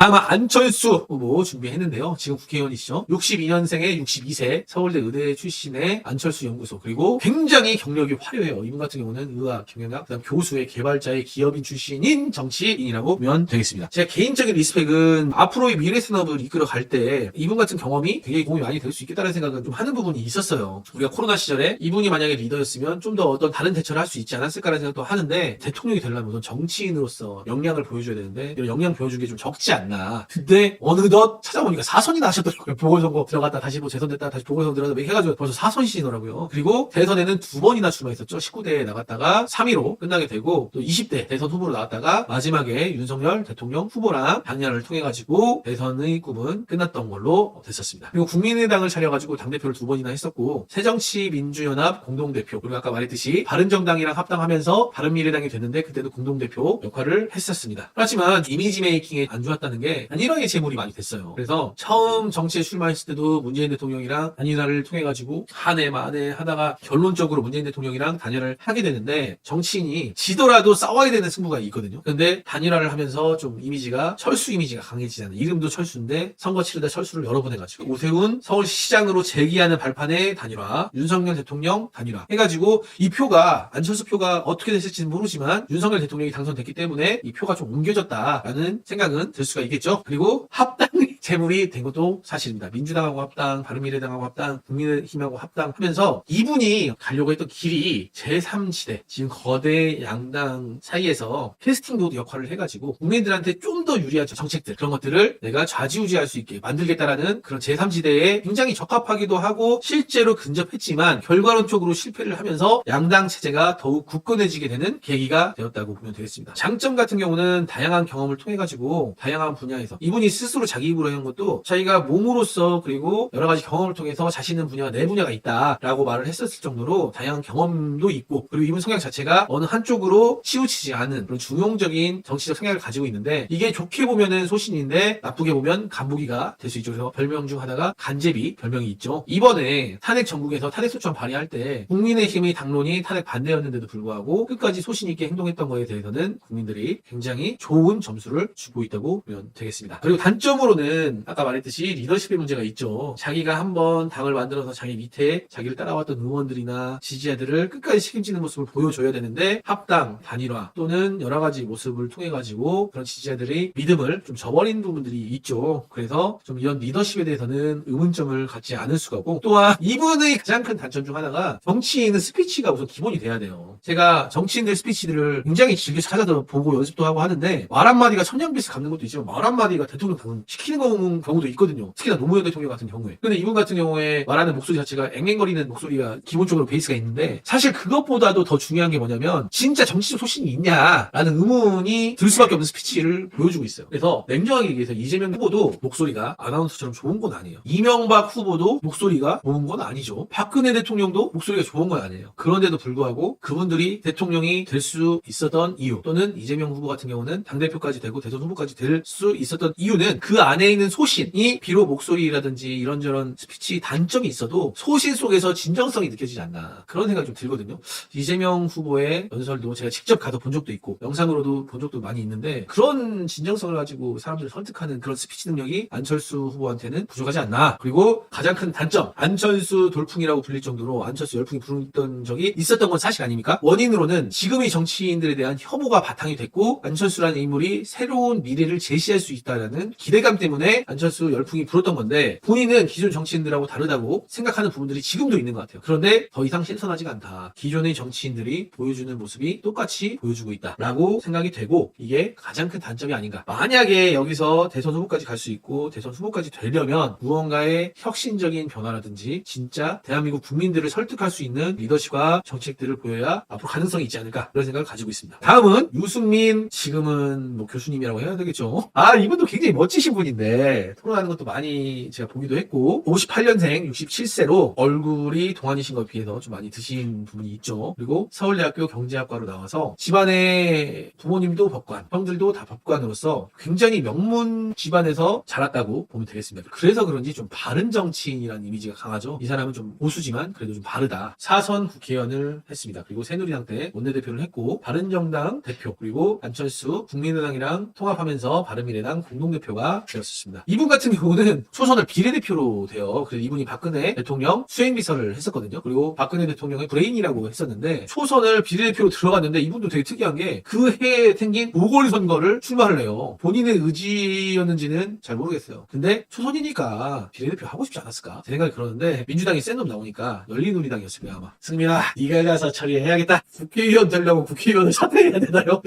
다음 안철수 후보 준비했는데요. 지금 국회의원이시죠. 62년생의 62세 서울대 의대 출신의 안철수 연구소, 그리고 굉장히 경력이 화려해요. 이분 같은 경우는 의학, 경영학, 그다음 교수의 개발자의 기업인 출신인 정치인이라고 보면 되겠습니다. 제 개인적인 리스펙은 앞으로의 미래 산업을 이끌어갈 때 이분 같은 경험이 굉장히 도움이 많이 될 수 있겠다는 생각은 좀 하는 부분이 있었어요. 우리가 코로나 시절에 이분이 만약에 리더였으면 좀 더 어떤 다른 대처를 할 수 있지 않았을까라는 생각도 하는데, 대통령이 되려면 우선 정치인으로서 역량을 보여줘야 되는데 이런 역량 보여준 게 좀 적지 않나. 근데 어느덧 찾아보니까 4선이나 하셨더라고요. 보궐선거 들어갔다 다시 뭐 재선됐다 다시 보궐선거 들어갔다 해가지고 벌써 4선이시더라고요. 그리고 대선에는 2번이나 출마했었죠. 19대에 나갔다가 3위로 끝나게 되고, 또 20대 대선 후보로 나왔다가 마지막에 윤석열 대통령 후보랑 당렬을 통해 가지고 대선의 꿈은 끝났던 걸로 됐었습니다. 그리고 국민의당을 차려가지고 당대표를 2번이나 했었고, 새정치민주연합 공동대표, 그리고 아까 말했듯이 바른정당이랑 합당하면서 바른미래당이 됐는데 그때도 공동대표 역할을 했었습니다. 하지만 이미지 메이킹에 안 좋았다는 게 단일화의 재물이 많이 됐어요. 그래서 처음 정치에 출마했을 때도 문재인 대통령이랑 단일화를 통해 가지고 한 해 만에 하다가 결론적으로 문재인 대통령이랑 단일화를 하게 되는데, 정치인이 지더라도 싸워야 되는 승부가 있거든요. 근데 단일화를 하면서 좀 이미지가 철수 이미지가 강해지잖아요. 이름도 철수인데 선거 치르다 철수를 여러 번 해가지고, 오세훈 서울시장으로 재기하는 발판의 단일화, 윤석열 대통령 단일화 해가지고 이 표가, 안철수 표가 어떻게 됐을지는 모르지만 윤석열 대통령이 당선됐기 때문에 이 표가 좀 옮겨졌다라는 생각은 들 수가 있겠죠. 그리고 합당이 재물이 된 것도 사실입니다. 민주당하고 합당, 바른미래당하고 합당, 국민의힘하고 합당하면서 이분이 가려고 했던 길이 제3지대, 지금 거대 양당 사이에서 캐스팅도 역할을 해가지고 국민들한테 좀 더 유리한 정책들, 그런 것들을 내가 좌지우지할 수 있게 만들겠다라는 그런 제3지대에 굉장히 적합하기도 하고 실제로 근접했지만 결과론적으로 실패를 하면서 양당 체제가 더욱 굳건해지게 되는 계기가 되었다고 보면 되겠습니다. 장점 같은 경우는 다양한 경험을 통해 가지고 다양한 분야에서, 이분이 스스로 자기 입으로 한 것도 자기가 몸으로써 그리고 여러 가지 경험을 통해서 자신 있는 분야가 내 분야가 있다라고 말을 했었을 정도로 다양한 경험도 있고, 그리고 이분 성향 자체가 어느 한쪽으로 치우치지 않은 그런 중용적인 정치적 성향을 가지고 있는데, 이게 좋게 보면은 소신인데 나쁘게 보면 간부기가 될 수 있죠. 그래서 별명 중 하나가 간제비 별명이 있죠. 이번에 탄핵 전국에서 탄핵 소추안 발의할 때 국민의힘의 당론이 탄핵 반대였는데도 불구하고 끝까지 소신 있게 행동했던 거에 대해서는 국민들이 굉장히 좋은 점수를 주고 있다고 보면 되겠습니다. 그리고 단점으로는 아까 말했듯이 리더십의 문제가 있죠. 자기가 한번 당을 만들어서 자기 밑에 자기를 따라왔던 의원들이나 지지자들을 끝까지 책임지는 모습을 보여줘야 되는데, 합당, 단일화 또는 여러 가지 모습을 통해 가지고 그런 지지자들의 믿음을 좀 저버린 부분들이 있죠. 그래서 좀 이런 리더십에 대해서는 의문점을 갖지 않을 수가 없고, 또한 이분의 가장 큰 단점 중 하나가 정치인은 스피치가 우선 기본이 돼야 돼요. 제가 정치인들 스피치들을 굉장히 즐겨 찾아서 보고 연습도 하고 하는데, 말 한마디가 천냥빚을 갚는 것도 있지만 말 한마디가 대통령 당선 시키는 경우도 있거든요. 특히나 노무현 대통령 같은 경우에. 근데 이분 같은 경우에 말하는 목소리 자체가 앵앵거리는 목소리가 기본적으로 베이스가 있는데, 사실 그것보다도 더 중요한 게 뭐냐면 진짜 정치적 소신이 있냐라는 의문이 들 수밖에 없는 스피치를 보여주고 있어요. 그래서 냉정하게 얘기해서 이재명 후보도 목소리가 아나운서처럼 좋은 건 아니에요. 이명박 후보도 목소리가 좋은 건 아니죠. 박근혜 대통령도 목소리가 좋은 건 아니에요. 그런데도 불구하고 그분들이 대통령이 될 수 있었던 이유, 또는 이재명 후보 같은 경우는 당대표까지 되고 대선 후보까지 될 수 있었던 이유는 그 안에 있는 소신이, 비록 목소리라든지 이런저런 스피치 단점이 있어도 소신 속에서 진정성이 느껴지지 않나, 그런 생각이 좀 들거든요. 이재명 후보의 연설도 제가 직접 가서 본 적도 있고 영상으로도 본 적도 많이 있는데, 그런 진정성을 가지고 사람들을 설득하는 그런 스피치 능력이 안철수 후보한테는 부족하지 않나. 그리고 가장 큰 단점, 안철수 돌풍이라고 불릴 정도로 안철수 열풍이 불었던 적이 있었던 건 사실 아닙니까? 원인으로는 지금의 정치인들에 대한 혐오가 바탕이 됐고, 안철수라는 인물이 새로운 미래를 제시할 수 있다는 기대감 때문에 안철수 열풍이 불었던 건데, 본인은 기존 정치인들하고 다르다고 생각하는 부분들이 지금도 있는 것 같아요. 그런데 더 이상 신선하지가 않다. 기존의 정치인들이 보여주는 모습이 똑같이 보여주고 있다라고 생각이 되고, 이게 가장 큰 단점이 아닌가. 만약에 여기서 대선 후보까지 갈 수 있고 대선 후보까지 되려면 무언가의 혁신적인 변화라든지 진짜 대한민국 국민들을 설득할 수 있는 리더십과 정책들을 보여야 앞으로 가능성이 있지 않을까, 그런 생각을 가지고 있습니다. 다음은 유승민, 지금은 뭐 교수님이라고 해야 되겠죠. 이분도 굉장히 멋지신 분인데, 때 토론하는 것도 많이 제가 보기도 했고 58년생 67세로 얼굴이 동안이신 것에 비해서 좀 많이 드신 부분이 있죠. 그리고 서울대학교 경제학과로 나와서 집안의 부모님도 법관, 형들도 다 법관으로서 굉장히 명문 집안에서 자랐다고 보면 되겠습니다. 그래서 그런지 좀 바른 정치인이라는 이미지가 강하죠. 이 사람은 좀 보수지만 그래도 좀 바르다. 4선 국회의원을 했습니다. 그리고 새누리당 때 원내대표를 했고 바른정당 대표 그리고 안철수 국민의당이랑 통합하면서 바른미래당 공동대표가 되었습니다. 이분 같은 경우는 초선을 비례대표로 돼요. 그래서 이분이 박근혜 대통령 수행비서를 했었거든요. 그리고 박근혜 대통령의 브레인이라고 했었는데 초선을 비례대표로 들어갔는데 이분도 되게 특이한 게 그 해에 생긴 보궐선거를 출마를 해요. 본인의 의지였는지는 잘 모르겠어요. 근데 초선이니까 비례대표 하고 싶지 않았을까? 제 생각이 그러는데 민주당이 센 놈 나오니까 열린우리당이었습니다 아마. 승민아 네가 가서 처리해야겠다. 국회의원 되려고 국회의원을 사퇴해야 되나요?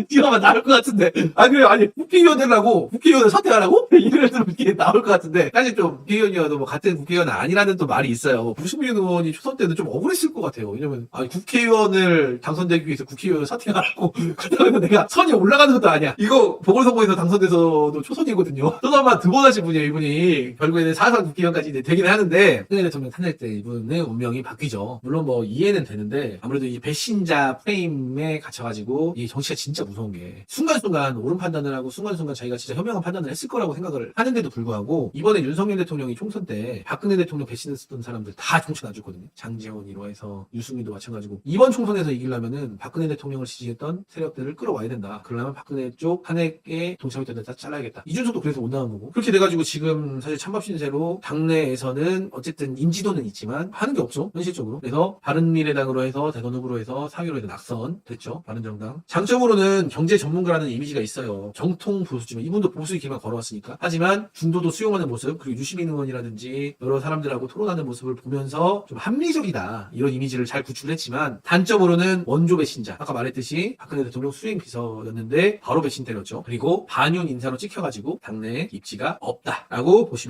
이거만 나올 것 같은데. 그래요. 아니 국회의원 되려고 국회의원을 사퇴하라고? 이래도 이게 나올 것 같은데 사실 좀 국회의원이어도 뭐 같은 국회의원 아니라는 또 말이 있어요. 유승민 의원이 초선 때는 좀 억울했을 것 같아요. 왜냐면 국회의원을 당선되기 위해서 국회의원을 사퇴하라고 그러면 내가 선이 올라가는 것도 아니야. 이거 보궐선거에서 당선돼서도 초선이거든요. 초선만 두 번 하신 분이에요. 이분이 결국에는 4선 국회의원까지 이제 되긴 하는데 박근혜 대통령 탄핵 때 이분의 운명이 바뀌죠. 물론 뭐 이해는 되는데 아무래도 이 배신자 프레임에 갇혀가지고 이 정치가 진짜 무서운 게 순간순간 옳은 판단을 하고 순간순간 자기가 진짜 현명한 판단을 했을 거라고 생각을 하는데도 불구하고 이번에 윤석열 대통령이 총선 때 박근혜 대통령 배신했던 사람들 다 총선 안 줬거든요. 장제원이로 해서 유승민도 마찬가지고 이번 총선에서 이기려면은 박근혜 대통령을 지지했던 세력들을 끌어와야 된다. 그러려면 박근혜 쪽 탄핵에 동참했던 데다 잘라야겠다. 이준석도 그래서 못 나온 거고 그렇게 돼가지고 지금 사실 찬밥 신세로 당내에서는 어쨌든 인지도는 있지만 하는 게 없죠. 현실적으로. 그래서 바른미래당으로 해서 대선 후보로 해서 사위로 해서 낙선됐죠. 바른정당. 장점으로는 경제 전문가라는 이미지가 있어요. 정통 보수지만 이분도 보수의 길만 걸어왔으니까. 하지만 중도도 수용하는 모습 그리고 유시민 의원이라든지 여러 사람들하고 토론하는 모습을 보면서 좀 합리적이다 이런 이미지를 잘 구출했지만 단점으로는 원조 배신자 아까 말했듯이 박근혜 대통령 수행 비서였는데 바로 배신 때렸죠. 그리고 반윤 인사로 찍혀가지고 당내에 입지가 없다라고 보시면 됩니다.